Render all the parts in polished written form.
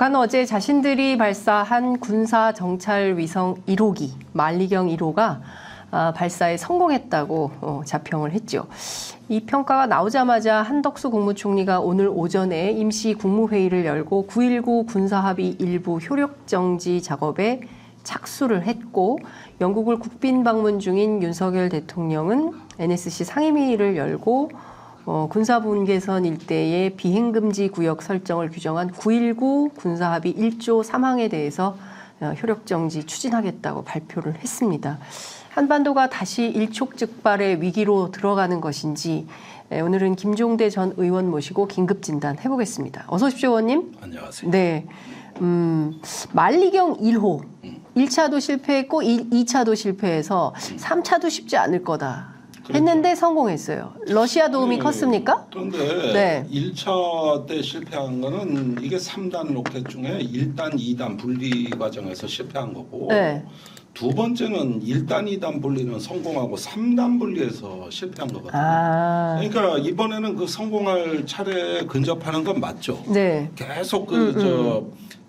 북한은 어제 자신들이 발사한 군사 정찰 위성 1호기 만리경 1호가 발사에 성공했다고 자평을 했죠. 이 평가가 나오자마자 한덕수 국무총리가 오늘 오전에 임시 국무회의를 열고 9.19 군사합의 일부 효력정지 작업에 착수를 했고, 영국을 국빈 방문 중인 윤석열 대통령은 NSC 상임위를 열고 군사분계선 일대의 비행금지 구역 설정을 규정한 9.19 군사합의 1조 3항에 대해서 효력정지 추진하겠다고 발표를 했습니다. 한반도가 다시 일촉즉발의 위기로 들어가는 것인지 오늘은 김종대 전 의원 모시고 긴급진단 해보겠습니다. 어서 오십시오, 의원님. 안녕하세요. 네, 만리경 1호 1차도 실패했고 2차도 실패해서 3차도 쉽지 않을 거다 했는데 성공했어요. 러시아 도움이 컸습니까? 그런데 네. 1차 때 실패한 거는 이게 3단 로켓 중에 1단, 2단 분리 과정에서 실패한 거고, 네. 두 번째는 1단, 2단 분리는 성공하고 3단 분리에서 실패한 거거든요. 그러니까 이번에는 그 성공할 차례에 근접하는 건 맞죠. 네. 계속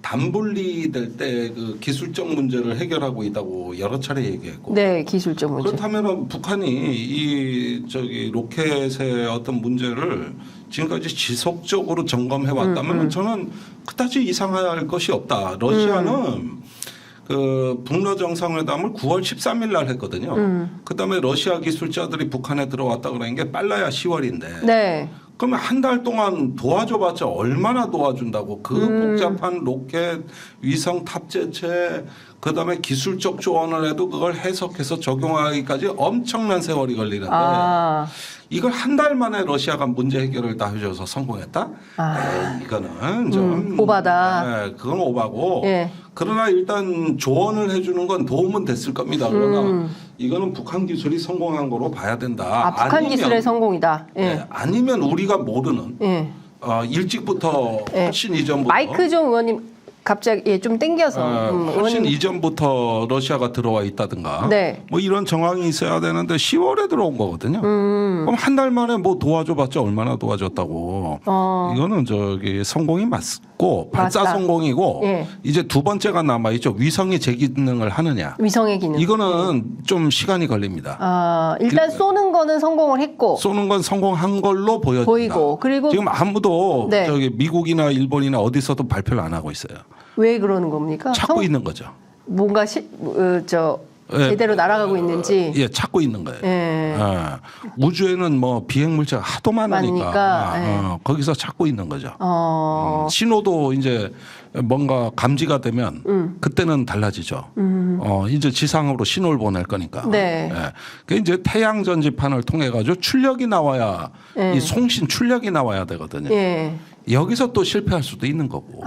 단분리 될 때 그 기술적 문제를 해결하고 있다고 여러 차례 얘기했고. 네, 기술적 문제. 그렇다면 북한이 이 로켓의 어떤 문제를 지금까지 지속적으로 점검해 왔다면 저는 그다지 이상할 것이 없다. 러시아는 그 북러 정상회담을 9월 13일 날 했거든요. 그다음에 러시아 기술자들이 북한에 들어왔다 그러는 게 빨라야 10월인데. 네. 그러면 한 달 동안 도와줘봤자 얼마나 도와준다고. 그 복잡한 로켓, 위성 탑재체, 그다음에 기술적 조언을 해도 그걸 해석해서 적용하기까지 엄청난 세월이 걸리는데 이걸 한 달 만에 러시아가 문제 해결을 다 해줘서 성공했다? 이거는 좀 오바다. 네, 그건 오바고. 예. 그러나 일단 조언을 해주는 건 도움은 됐을 겁니다. 그러나 이거는 북한 기술이 성공한 거로 봐야 된다. 북한 아니면, 기술의 성공이다. 예. 네, 아니면 우리가 모르는 예. 일찍부터 훨씬 이전부터 마이크 좀 의원님 갑자기 좀 땡겨서 훨씬 의원님. 이전부터 러시아가 들어와 있다든가 네. 뭐 이런 정황이 있어야 되는데 10월에 들어온 거거든요. 그럼 한 달 만에 뭐 도와줘봤자 얼마나 도와줬다고. 이거는 성공이 맞고 발사 맞다. 성공이고 예. 이제 두 번째가 남아 있죠. 위성이 제 기능을 하느냐. 위성의 기능. 이거는 좀 시간이 걸립니다. 일단 쏘는 거는 성공을 했고. 쏘는 건 성공한 걸로 보여진다. 보이고. 그리고 지금 아무도 네. 미국이나 일본이나 어디서도 발표를 안 하고 있어요. 왜 그러는 겁니까? 찾고 있는 거죠. 뭔가 제대로 날아가고 있는지. 예, 찾고 있는 거예요. 예. 우주에는 뭐 비행 물체가 하도 많으니까 예. 거기서 찾고 있는 거죠. 신호도 이제 뭔가 감지가 되면 그때는 달라지죠. 이제 지상으로 신호를 보낼 거니까. 네. 예. 그 이제 태양 전지판을 통해 가지고 출력이 나와야 이 송신 출력이 나와야 되거든요. 예. 여기서 또 실패할 수도 있는 거고.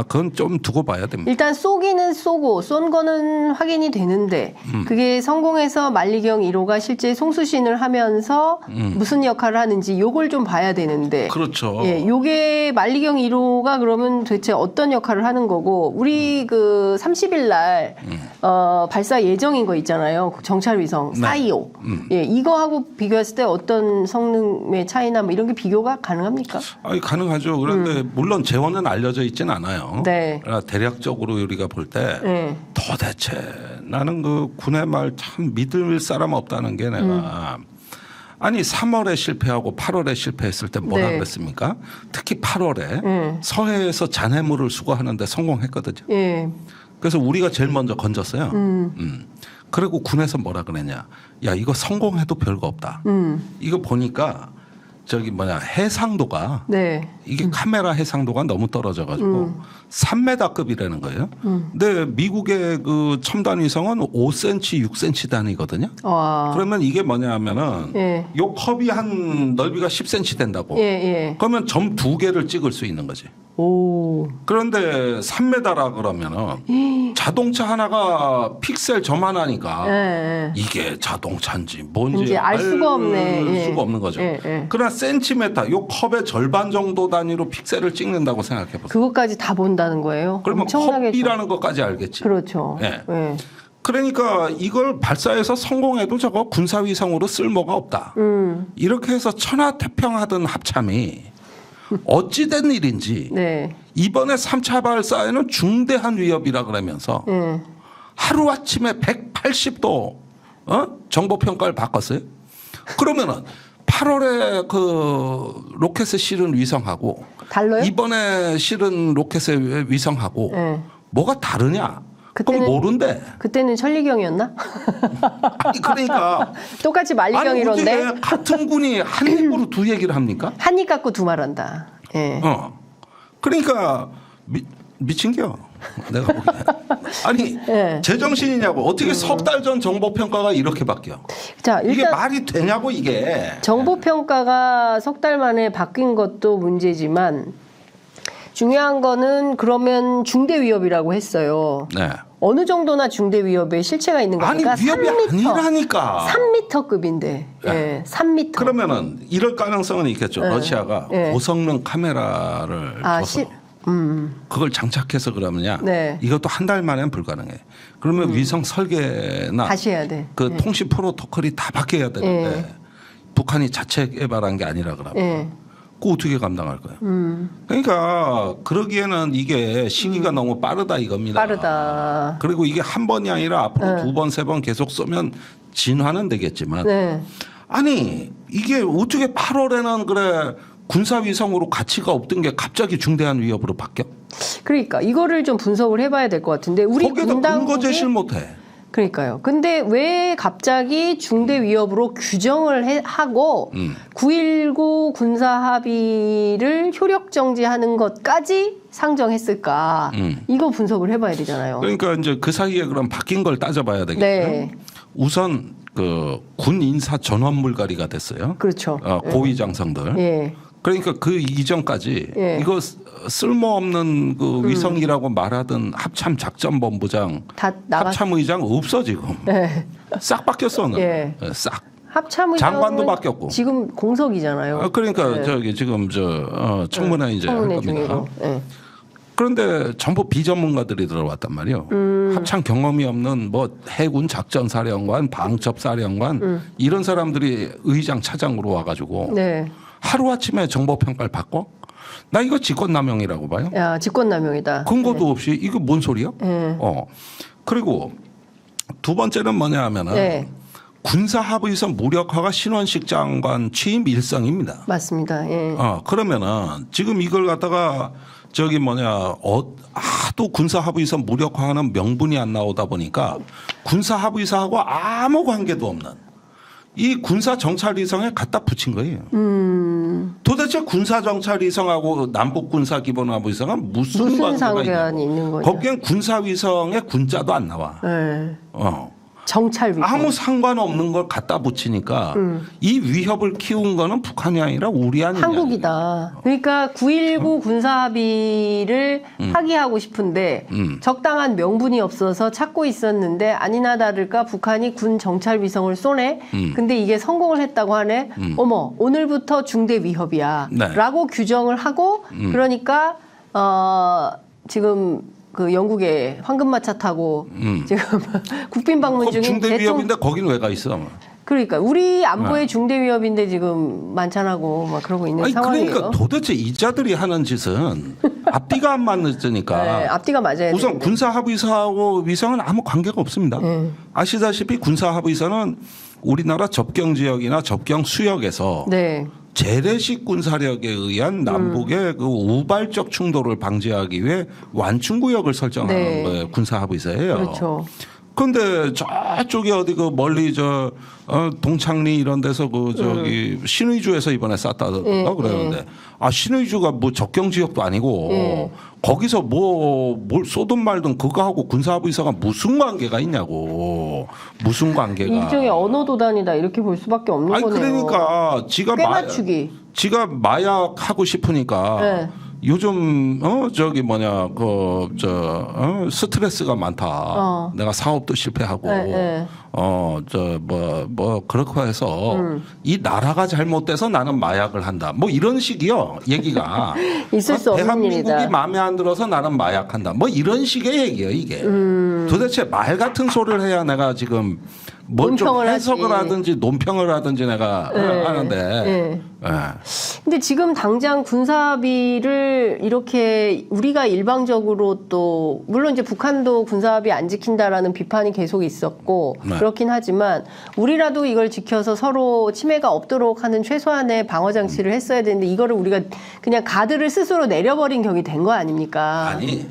그건 좀 두고 봐야 됩니다. 일단 쏘기는 쏘고 쏜 거는 확인이 되는데 그게 성공해서 만리경 1호가 실제 송수신을 하면서 무슨 역할을 하는지 요걸 좀 봐야 되는데. 그렇죠. 예, 요게 만리경 1호가 그러면 도대체 어떤 역할을 하는 거고, 우리 그 30일 날 발사 예정인 거 있잖아요. 정찰 위성 425. 예, 이거하고 비교했을 때 어떤 성능의 차이나 뭐 이런 게 비교가 가능합니까? 가능하죠. 그런데 물론 재원은 알려져 있지는 않아요. 네. 그러나 대략적으로 우리가 볼 때 네. 도대체 나는 그 군의 말 참 믿을 사람 없다는 게 내가 아니 3월에 실패하고 8월에 실패했을 때 뭐라 네. 그랬습니까? 특히 8월에 서해에서 잔해물을 수거하는데 성공했거든요. 예. 그래서 우리가 제일 먼저 건졌어요. 그리고 군에서 뭐라 그랬냐? 야, 이거 성공해도 별거 없다. 이거 보니까 해상도가 네. 이게 카메라 해상도가 너무 떨어져가지고 3m급이라는 거예요. 근데 미국의 그 첨단 위성은 5cm, 6cm 단위거든요. 그러면 이게 뭐냐면은 예. 요 컵이 한 넓이가 10cm 된다고. 예. 그러면 점 2개를 찍을 수 있는 거지. 오. 그런데 3m라 그러면은 자동차 하나가 픽셀 점 하나니까 예. 이게 자동차인지 뭔지 이제 알 수가 없네. 예. 수가 없는 거죠. 예. 그러나 센티미터, 요 컵의 절반 정도 단위로 픽셀을 찍는다고 생각해 보세요. 그것까지 다 본다는 거예요? 그러면 엄청나게 컵이라는 것까지 알겠지. 그렇죠. 예. 예. 그러니까 이걸 발사해서 성공해도 저거 군사위성으로 쓸모가 없다. 이렇게 해서 천하태평하던 합참이 어찌된 일인지 네. 이번에 3차 발사에는 중대한 위협이라 그러면서 하루아침에 180도 정보 평가를 바꿨어요. 그러면은 8월에 그 로켓에 실은 위성하고 달라요? 이번에 실은 로켓의 위성하고 네. 뭐가 다르냐? 그건 그때는- 모른대. 그때는 천리경이었나? 아니 그러니까 똑같이 아니 만리경이론데 어떻게 같은 군이 한 입으로 두 얘기를 합니까? 한 입 갖고 두 말한다. 예. 그러니까 미친겨. 내가 보기에. 아니 예. 제정신이냐고 어떻게 석 달 전 정보 평가가 이렇게 바뀌어? 자, 이게 일단 말이 되냐고 이게. 정보 평가가 석 달 만에 바뀐 것도 문제지만 중요한 거는 그러면 중대 위협이라고 했어요. 네. 어느 정도나 중대 위협의 실체가 있는 아니 겁니까? 위협이 3m. 아니라니까. 3m급인데. 예. 3m. 그러면은 이럴 가능성은 있겠죠. 네. 러시아가 네. 고성능 카메라를 줘서 그걸 장착해서 그러면야 네. 이것도 한 달 만에는 불가능해. 그러면 위성 설계나 다시 해야 돼. 그 통신 프로토콜이 다 바뀌어야 되는데 북한이 자체 개발한 게 아니라 그러면 예. 그거 어떻게 감당할 거야? 그러니까 그러기에는 이게 시기가 너무 빠르다 이겁니다. 빠르다. 그리고 이게 한 번이 아니라 앞으로 두 번, 세 번 계속 쏘면 진화는 되겠지만 네. 아니 이게 어떻게 8월에는 그래 군사위성으로 가치가 없던 게 갑자기 중대한 위협으로 바뀌어? 그러니까 이거를 좀 분석을 해봐야 될 것 같은데 우리 거기에다 군 근거 당국이 제시를 못해. 그러니까요. 근데 왜 갑자기 중대 위협으로 규정을 하고 9.19 군사 합의를 효력 정지하는 것까지 상정했을까? 이거 분석을 해봐야 되잖아요. 그러니까 이제 그 사이에 그럼 바뀐 걸 따져봐야 되겠죠. 네. 우선 그 군 인사 전원 물갈이가 됐어요. 그렇죠. 고위 장성들. 예. 그러니까 그 이전까지 예. 이거 쓸모없는 그 위성이라고 말하던 합참 작전본부장, 다 나가. 합참의장 없어 지금. 네. 싹 바뀌었어. 오늘. 예. 싹. 합참의장은 장관도 바뀌었고. 지금 공석이잖아요. 그러니까 저기 지금 청문회 이제 할 청문회 겁니다. 중이고. 예. 그런데 전부 비전문가들이 들어왔단 말이에요. 합참 경험이 없는 뭐 해군 작전사령관, 방첩사령관 이런 사람들이 의장 차장으로 와가지고 네. 하루아침에 정보평가를 바꿔? 나 이거 직권남용이라고 봐요. 야, 직권남용이다. 근거도 없이 이거 뭔 소리야? 네. 그리고 두 번째는 뭐냐 하면은 네. 군사합의선 무력화가 신원식 장관 취임 일성입니다. 맞습니다. 예. 그러면은 지금 이걸 갖다가 저기 하도 군사합의선 무력화하는 명분이 안 나오다 보니까 군사합의사하고 아무 관계도 없는 이 군사정찰위성에 갖다 붙인 거예요. 도대체 군사정찰위성하고 남북군사기본합의성은 무슨 관계가 상관이 있냐고. 있는 거죠? 거기엔 군사위성의 군자도 안 나와. 네. 네. 정찰 위성. 아무 상관없는 걸 갖다 붙이니까 이 위협을 키운 거는 북한이 아니라 우리 아니냐. 한국이다. 그러니까 9.19 군사 합의를 파기하고 싶은데 적당한 명분이 없어서 찾고 있었는데 아니나 다를까 북한이 군 정찰 위성을 쏘네. 근데 이게 성공을 했다고 하네. 어머, 오늘부터 중대 위협이야. 네. 라고 규정을 하고 그러니까 지금 그 영국에 황금마차 타고 지금 국빈 방문 중인 중대 위협인데 거긴 왜 가 있어? 그러니까 우리 안보의 중대 위협인데 지금 만찬하고 막 그러고 있는 아니 상황이에요. 그러니까 도대체 이자들이 하는 짓은 앞뒤가 안 맞으니까 네, 앞뒤가 맞아야 우선 되는데. 군사합의사하고 위성은 아무 관계가 없습니다. 아시다시피 군사합의사는 우리나라 접경 지역이나 접경 수역에서 네. 재래식 군사력에 의한 남북의 그 우발적 충돌을 방지하기 위해 완충구역을 설정하는 네. 거예요. 군사합의사예요. 그렇죠. 근데 저쪽에 어디 그 멀리 동창리 이런 데서 저기 신의주에서 이번에 쐈다 그러는데 신의주가 뭐 접경 지역도 아니고 거기서 뭘 쏘든 말든 그거하고 군사합의사가 무슨 관계가 있냐고. 무슨 관계가. 일종의 언어 도단이다 이렇게 볼 수밖에 없는 아니 거네요. 그러니까 꿰맞추기. 지가 마약 하고 싶으니까 네. 요즘 스트레스가 많다. 내가 사업도 실패하고 네, 네. 그렇고 해서 이 나라가 잘못돼서 나는 마약을 한다. 뭐 이런 식이요 얘기가. 있을 수 없는 대한민국이 일이다. 마음에 안 들어서 나는 마약한다. 뭐 이런 식의 얘기예요 이게. 도대체 말 같은 소리를 해야 내가 지금 뭘 좀 논평을 해석을 하지. 하든지 논평을 하든지 내가 하는데. 네. 예. 근데 지금 당장 군사합의를 이렇게 우리가 일방적으로 또 물론 이제 북한도 군사합의 안 지킨다라는 비판이 계속 있었고 네. 그렇긴 하지만 우리라도 이걸 지켜서 서로 침해가 없도록 하는 최소한의 방어 장치를 했어야 되는데 이거를 우리가 그냥 가드를 스스로 내려버린 격이 된 거 아닙니까? 아니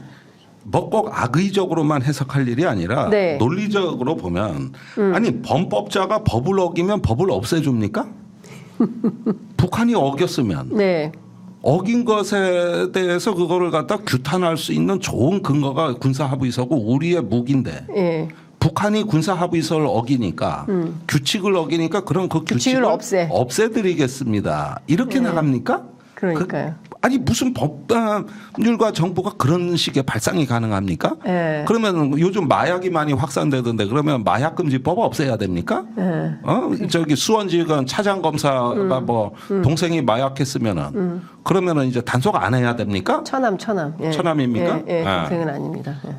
뭐 꼭 악의적으로만 해석할 일이 아니라 네. 논리적으로 보면 아니 범법자가 법을 어기면 법을 없애줍니까? 북한이 어겼으면 네. 어긴 것에 대해서 그거를 갖다 규탄할 수 있는 좋은 근거가 군사합의서고 우리의 무기인데 예. 북한이 군사합의서를 어기니까 규칙을 어기니까 그럼 그 규칙을 규칙을 없애드리겠습니다. 이렇게 나갑니까? 그러니까요. 아니 무슨 법률과 정부가 그런 식의 발상이 가능합니까? 예. 그러면 요즘 마약이 많이 확산되던데 그러면 마약금지법 없애야 됩니까? 예. 저기 수원지검 차장 검사가 뭐 동생이 마약했으면은 그러면은 이제 단속 안 해야 됩니까? 처남. 예. 처남입니까? 예. 아. 동생은 아닙니다. 예.